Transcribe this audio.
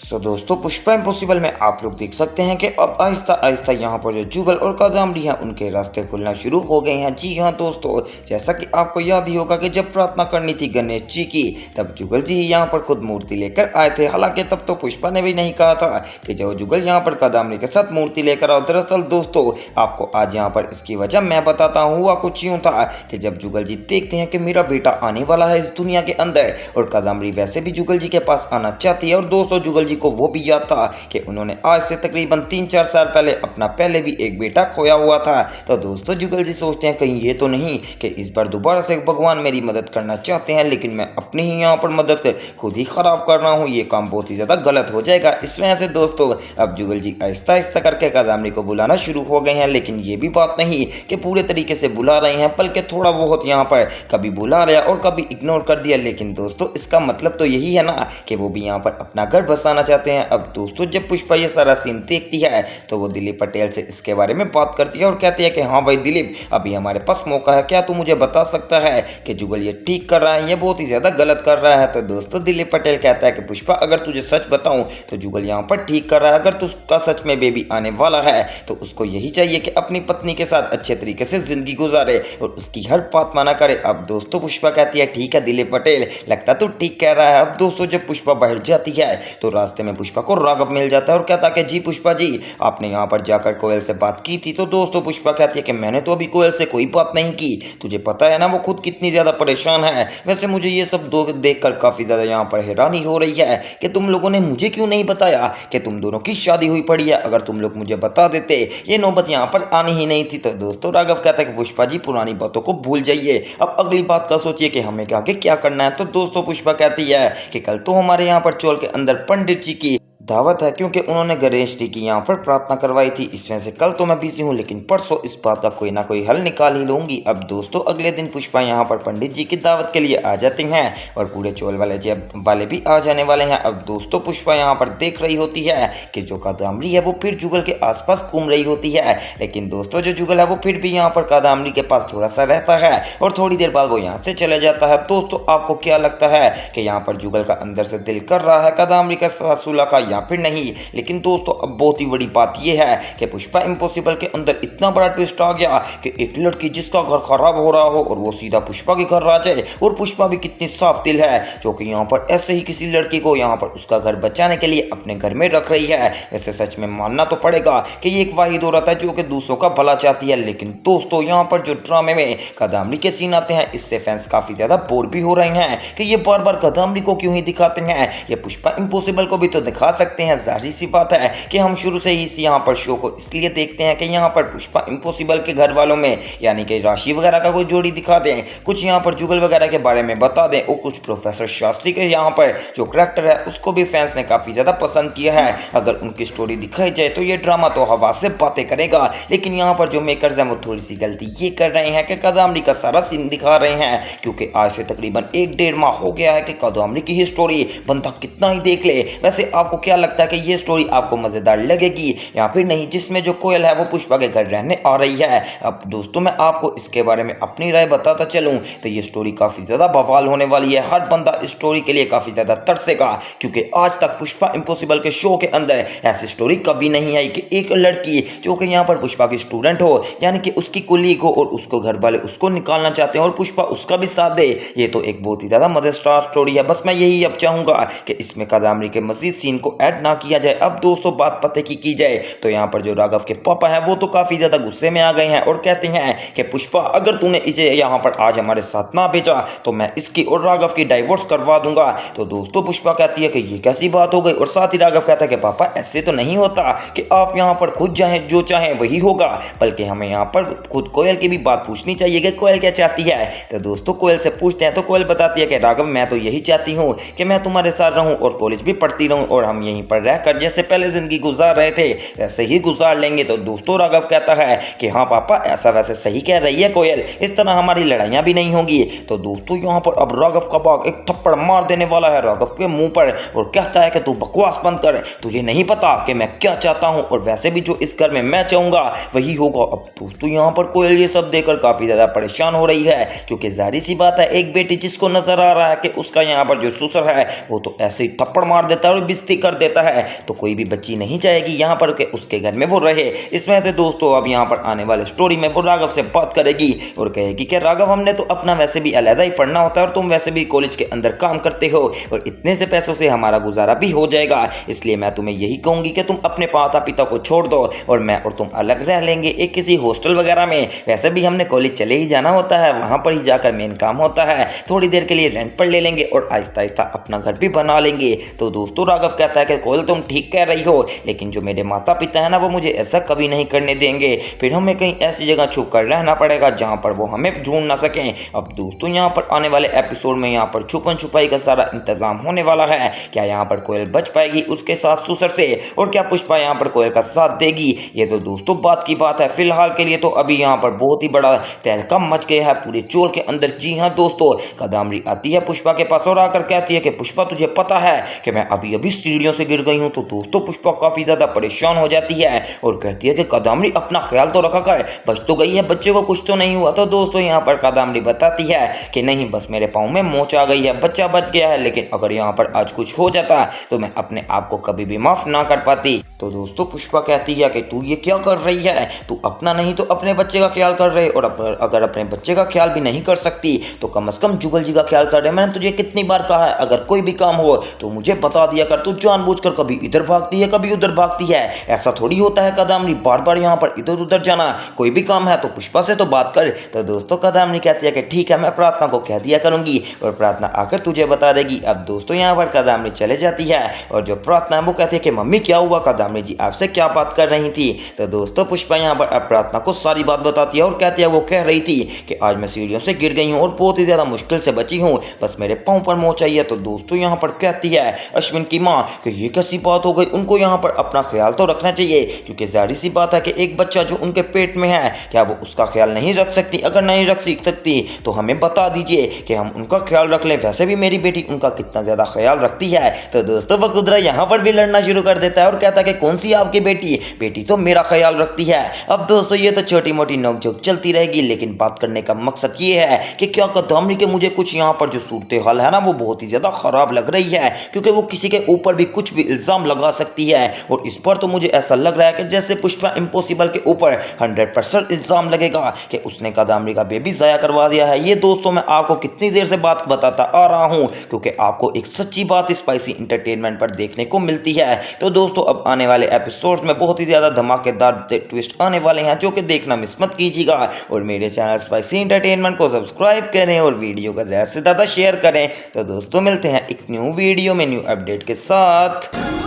दोस्तों पुष्पा इम्पॉसिबल में आप लोग देख सकते हैं कि अब आहिस्ता आहिस्ता यहाँ पर जो जुगल और कादम्बरी हैं उनके रास्ते खुलना शुरू हो गए हैं। जी हाँ दोस्तों, जैसा कि आपको याद ही होगा कि जब प्रार्थना करनी थी गणेश जी की तब जुगल जी ही यहाँ पर खुद मूर्ति लेकर आए थे। हालांकि तब तो पुष्पा ने भी नहीं कहा था कि जो जुगल यहाँ पर कादम्बरी के साथ मूर्ति लेकर आओ। दरअसल दोस्तों आपको आज यहाँ पर इसकी वजह मैं बताता हूँ। हुआ कुछ यूँ था कि जब जुगल जी देखते हैं कि मेरा बेटा आने वाला है इस दुनिया के अंदर और कादम्बरी वैसे भी जुगल जी के पास आना चाहती है, और दोस्तों जुगल जी को वो भी याद था कि उन्होंने आज से तकरीबन 3-4 साल पहले अपना पहले भी एक बेटा खोया हुआ था। तो दोस्तों जुगल जी सोचते हैं कहीं ये तो नहीं कि इस बार दोबारा से भगवान मेरी मदद करना चाहते हैं, लेकिन मैं अपनी ही यहाँ पर मदद खुद ही खराब कर रहा हूँ, ये काम बहुत ही ज़्यादा गलत हो जाएगा। इस वजह से दोस्तों अब जुगल जी आहिस्ता आहिस्ता करके कादम्बरी को बुलाना शुरू हो गए हैं, लेकिन ये भी बात नहीं कि पूरे तरीके से बुला रहे हैं, बल्कि थोड़ा बहुत यहाँ पर कभी बुला रहा और कभी इग्नोर कर दिया। लेकिन दोस्तों इसका मतलब तो यही है ना कि वो भी यहाँ पर अपना घर बसाना चाहते हैं। अब दोस्तों जब पुष्पा ये सारा सीन देखती है तो वो दिलीप पटेल से इसके बारे में बात करती है और कहती है कि हाँ भाई दिलीप, अभी हमारे पास मौका है, क्या तू मुझे बता सकता है कि जुगल ये ठीक कर रहा है, ये बहुत ही ज़्यादा गलत कर रहा है। तो दोस्तों दिलीप पटेल कहता है कि पुष्पा अगर तुझे सच बताऊं तो जुगल यहाँ पर ठीक कर रहा है। अगर तुझका सच में बेबी आने वाला है तो उसको यही चाहिए कि अपनी पत्नी के साथ अच्छे तरीके से जिंदगी गुजारे और उसकी हर बात माना करे। अब दोस्तों पुष्पा कहती है ठीक है दिलीप पटेल, लगता तो ठीक कह रहा है। अब दोस्तों जब पुष्पा बाहर जाती है तो रास्ते में पुष्पा को राघव मिल जाता है और कहता है कि जी पुष्पा जी, आपने यहाँ पर जाकर कोयल से बात की थी। तो दोस्तों पुष्पा कहती है कि मैंने तो अभी कोयल से कोई बात नहीं की, तुझे पता है ना वो खुद कितनी ज़्यादा परेशान है। वैसे मुझे ये सब देखकर काफ़ी ज़्यादा यहाँ पर हैरानी हो रही है कि तुम लोगों ने मुझे क्यों नहीं बताया कि तुम दोनों की शादी हुई पड़ी है। अगर तुम लोग मुझे बता देते ये नौबत यहाँ पर आनी ही नहीं थी। तो दोस्तों राघव कहता है कि पुष्पा जी पुरानी बातों को भूल जाइए, अब अगली बात का सोचिए कि हमें आगे क्या करना है। तो दोस्तों पुष्पा कहती है कि कल तो हमारे यहाँ पर चौल के अंदर पंडित जी की दावत है, क्योंकि उन्होंने गणेश जी की यहाँ पर प्रार्थना करवाई थी। इस वजह से कल तो मैं बिजी हूँ, लेकिन परसों इस बात का कोई ना कोई हल निकाल ही लूँगी। अब दोस्तों अगले दिन पुष्पा यहाँ पर पंडित जी की दावत के लिए आ जाती हैं और पूरे चोल वाले भी आ जाने वाले हैं। अब दोस्तों पुष्पा यहाँ पर देख रही होती है कि जो कादम्बरी है वो फिर जुगल के आसपास घूम रही होती है, लेकिन दोस्तों जो जुगल है वो फिर भी यहाँ पर कादम्बरी के पास थोड़ा सा रहता है और थोड़ी देर बाद वो यहाँ से चले जाता है। दोस्तों आपको क्या लगता है कि यहाँ पर जुगल का अंदर से दिल कर रहा है कादम्बरी का साथ सुलह का या फिर नहीं? लेकिन दोस्तों अब बहुत ही बड़ी बात यह है कि पुष्पा इम्पॉसिबल के अंदर इतना बड़ा ट्विस्ट आ गया कि एक लड़की जिसका घर खराब हो रहा हो और वो सीधा पुष्पा के घर आ जाए, और पुष्पा भी कितनी साफ दिल है जो कि यहाँ पर ऐसे ही किसी लड़की को यहाँ पर उसका घर बचाने के लिए अपने घर में रख रही है। वैसे सच में मानना तो पड़ेगा कि ये एक वाहिद औरत है जो कि दूसरों का भला चाहती है। लेकिन दोस्तों यहाँ पर जो ड्रामे में कादम्बरी के सीन आते हैं इससे फैंस काफी ज्यादा बोर भी हो रहे हैं कि ये बार बार कादम्बरी को क्यों ही दिखाते हैं, ये पुष्पा इम्पॉसिबल को भी तो दिखा सकते हैं। जाहिर सी बात है कि हम शुरू से ही इस यहाँ पर शो को इसलिए देखते हैं कि यहाँ पर पुष्पा इम्पॉसिबल के घर वालों में यानी कि राशि वगैरह का कोई जोड़ी दिखा दें, कुछ यहाँ पर जुगल वगैरह के बारे में बता दें, और कुछ प्रोफेसर शास्त्री के यहाँ पर जो करैक्टर है उसको भी फैंस ने काफ़ी ज़्यादा पसंद किया है। अगर उनकी स्टोरी दिखाई जाए तो ये ड्रामा तो हवा से बातें करेगा। लेकिन यहाँ पर जो मेकर्स हैं वो थोड़ी सी गलती ये कर रहे हैं कि कादम्बरी का सारा सीन दिखा रहे हैं, क्योंकि आज से तकरीबन 1-1.5 माह हो गया है कि कादम्बरी की ही स्टोरी बंदा कितना ही देख ले। वैसे आपको क्या लगता है कि ये स्टोरी आपको मज़ेदार लगेगी या फिर नहीं, जिसमें जो कोयल है वो पुष्पा के घर रहने आ रही है? अब दोस्तों मैं आपको इसके बारे में अपनी राय बताता चलूं तो ये स्टोरी काफ़ी ज़्यादा बवाल होने वाली है। हर बंदा इस स्टोरी के लिए काफ़ी ज़्यादा तरसेगा, क्योंकि आज तक पुष्पा इम्पॉसिबल के शो के अंदर ऐसी स्टोरी कभी नहीं आई कि एक लड़की जो कि यहाँ पर पुष्पा की स्टूडेंट हो यानी कि उसकी कुलीग हो और उसको घर वाले उसको निकालना चाहते हैं और पुष्पा उसका भी साथ दे। ये तो एक बहुत ही ज़्यादा मजेदार स्टोरी है। बस मैं यही अब चाहूँगा कि इसमें कादम्बरी के मजीद सीन को ऐड ना किया जाए। अब दोस्तों बात पते की जाए तो यहाँ पर जो राघव के पापा हैं वो तो काफी ज्यादा गुस्से में आ गए हैं और कहते हैं कि पुष्पा अगर तूने इसे यहाँ पर आज हमारे साथ ना भेजा तो मैं इसकी और राघव की डाइवोर्स करवा दूंगा। तो दोस्तों पुष्पा कहती है कि ये कैसी बात हो गई, और साथ ही राघव कहता है कि पापा ऐसे तो नहीं होता कि आप यहाँ पर खुद चाहें जो चाहें वही होगा, बल्कि हमें यहाँ पर खुद कोयल की भी बात पूछनी चाहिए कि कोयल क्या चाहती है। तो दोस्तों कोयल से पूछते हैं तो कोयल बताती है कि राघव मैं तो यही चाहती हूँ कि मैं तुम्हारे साथ रहूँ और कॉलेज भी पढ़ती रहूँ और हम यहीं पर रहकर जैसे पहले जिंदगी गुजार रहे थे ऐसे ही गुजार लेंगे। तो दोस्तों राघव कहता है कि हाँ पापा ऐसा वैसे सही कह रही है कोयल, इस तरह हमारी लड़ाइयाँ भी नहीं होंगी। तो दोस्तों यहाँ पर अब राघव का बाग एक थप्पड़ मार देने वाला है राघव के मुंह पर और कहता है कि तू बकवास बंद कर, तुझे नहीं पता कि मैं क्या चाहता हूँ, और वैसे भी जो इस घर में मैं चाहूँगा वही होगा। अब दोस्तों यहाँ पर कोयल ये सब देखकर काफ़ी ज़्यादा परेशान हो रही है, क्योंकि जाहिर सी बात है एक बेटी जिसको नजर आ रहा है कि उसका यहाँ पर जो ससुर है वो तो ऐसे ही थप्पड़ मार देता है और बेइज्जती कर देता है तो कोई भी बच्ची नहीं चाहेगी यहाँ पर कि उसके घर में वो रहे। इसमें से दोस्तों अब यहाँ पर आने वाले स्टोरी में वो राघव से बात करेगी और कहेगी कि राघव हमने तो अपना वैसे भी अलग ही पढ़ना होता है और तुम वैसे भी कॉलेज के अंदर काम करते हो और इतने से पैसों से हमारा गुजारा भी हो जाएगा, इसलिए मैं तुम्हें यही कहूंगी कि तुम अपने माता पिता को छोड़ दो और मैं और तुम अलग रह लेंगे एक किसी हॉस्टल वगैरह में। वैसे भी हमने कॉलेज चले ही जाना होता है, वहां पर ही जाकर मेन काम होता है, थोड़ी देर के लिए रेंट पर ले लेंगे और आहिस्ता आहिस्ता अपना घर भी बना लेंगे। तो दोस्तों राघव कहता है कि कोयल तुम ठीक कह रही हो, लेकिन जो मेरे माता पिता है ना वो मुझे ऐसा कभी नहीं करने देंगे, फिर हमें कहीं ऐसी जगह छुप कर रहना पड़ेगा जहां पर वो हमें ढूंढ ना सकें। अब दोस्तों यहाँ पर आने वाले एपिसोड में यहाँ पर छुपन छुपाई का सारा इंतजाम होने वाला है। क्या यहाँ पर कोयल बच पाएगी उसके साथ सुसर से और क्या पुष्पा यहाँ पर कोयल का साथ देगी, ये तो दोस्तों बात की बात है। फिलहाल के लिए तो अभी यहाँ पर बहुत ही बड़ा तहलका मच गया है पूरे चोल के अंदर। जी हाँ दोस्तों, कादम्बरी आती है पुष्पा के पास और आकर कहती है कि पुष्पा तुझे पता है कि मैं अभी अभी सीढ़ियों से गिर गई हूँ। तो दोस्तों पुष्पा काफी ज्यादा परेशान हो जाती है और कहती है कि कादम्बरी अपना ख्याल तो रखा कर, बच तो गई है, बच्चे को कुछ तो नहीं हुआ। तो दोस्तों यहाँ पर कादम्बरी बताती है कि नहीं बस मेरे पाँव में मोच आ गई है, बच्चा बच गया है, लेकिन अगर यहाँ पर आज कुछ हो जाता तो मैं अपने आप को कभी भी माफ ना कर पाती। तो दोस्तों पुष्पा कहती है कि तू ये क्या कर रही है, तू अपना नहीं तो अपने बच्चे का ख्याल कर रहे, और अगर अपने बच्चे का ख्याल भी नहीं कर सकती तो कम से कम जुगल जी का ख्याल कर रहे। मैंने तुझे कितनी बार कहा है अगर कोई भी काम हो तो मुझे बता दिया कर, तू जानबूझकर कभी इधर भागती है कभी उधर भागती है, ऐसा थोड़ी होता है कादम्बरी बार बार यहाँ पर इधर उधर जाना, कोई भी काम है तो पुष्पा से तो बात कर। तो दोस्तों कादम्बरी कहती है कि ठीक है मैं प्रार्थना को कह दिया करूंगी और प्रार्थना आकर तुझे बता देगी। अब दोस्तों यहाँ पर कादम्बरी चले जाती है और जो प्रार्थना है वो कहती है कि मम्मी क्या हुआ कादम्बरी जी आपसे क्या बात कर रही थी। तो दोस्तों पुष्पा यहाँ पर प्रार्थना को सारी बात बताती है और कहती है वो कह रही थी कि आज मैं सीढ़ियों से गिर गई हूँ और बहुत ही ज्यादा मुश्किल से बची हूँ, बस मेरे पाँव पर मोच आई है। तो दोस्तों यहाँ पर कहती है अश्विन की माँ कि ये कैसी बात हो गई, उनको यहाँ पर अपना ख्याल तो रखना चाहिए, क्योंकि जाहिर सी बात है कि एक बच्चा जो उनके पेट में है क्या वो उसका ख्याल नहीं रख सकती, अगर नहीं रख सकती तो हमें बता दीजिए कि हम उनका ख्याल रख लें, वैसे भी मेरी बेटी उनका कितना ज्यादा ख्याल रखती है। तो दोस्तों वसुंधरा यहाँ पर भी लड़ना शुरू कर देता है और कहता है कि कौन सी आपकी बेटी, बेटी तो मेरा ख्याल रखती है। अब दोस्तों ये तो छोटी मोटी नोकझोंक चलती रहेगी, लेकिन बात करने का मकसद ये है कि क्या कादम्बरी के मुझे कुछ यहाँ पर जो सूरत हाल है ना वो बहुत ही ज्यादा खराब लग रही है, क्योंकि वो किसी के ऊपर भी कुछ भी इल्जाम लगा सकती है और इस पर तो मुझे ऐसा लग रहा है कि जैसे पुष्पा इम्पॉसिबल के ऊपर 100% इल्जाम लगेगा कि उसने कादम्बरी का बेबी जाया करवा दिया है। ये दोस्तों मैं आपको कितनी देर से बात बताता आ रहा हूँ, क्योंकि आपको एक सच्ची बात स्पाइसी इंटरटेनमेंट पर देखने को मिलती है। तो दोस्तों अब आने वाले एपिसोड्स में बहुत ही ज़्यादा धमाकेदार ट्विस्ट आने वाले हैं जो कि देखना मिस मत कीजिएगा, और मेरे चैनल स्पाइसी इंटरटेनमेंट को सब्सक्राइब करें और वीडियो को ज़्यादा से ज़्यादा शेयर करें। तो दोस्तों मिलते हैं एक न्यू वीडियो में न्यू अपडेट के साथ।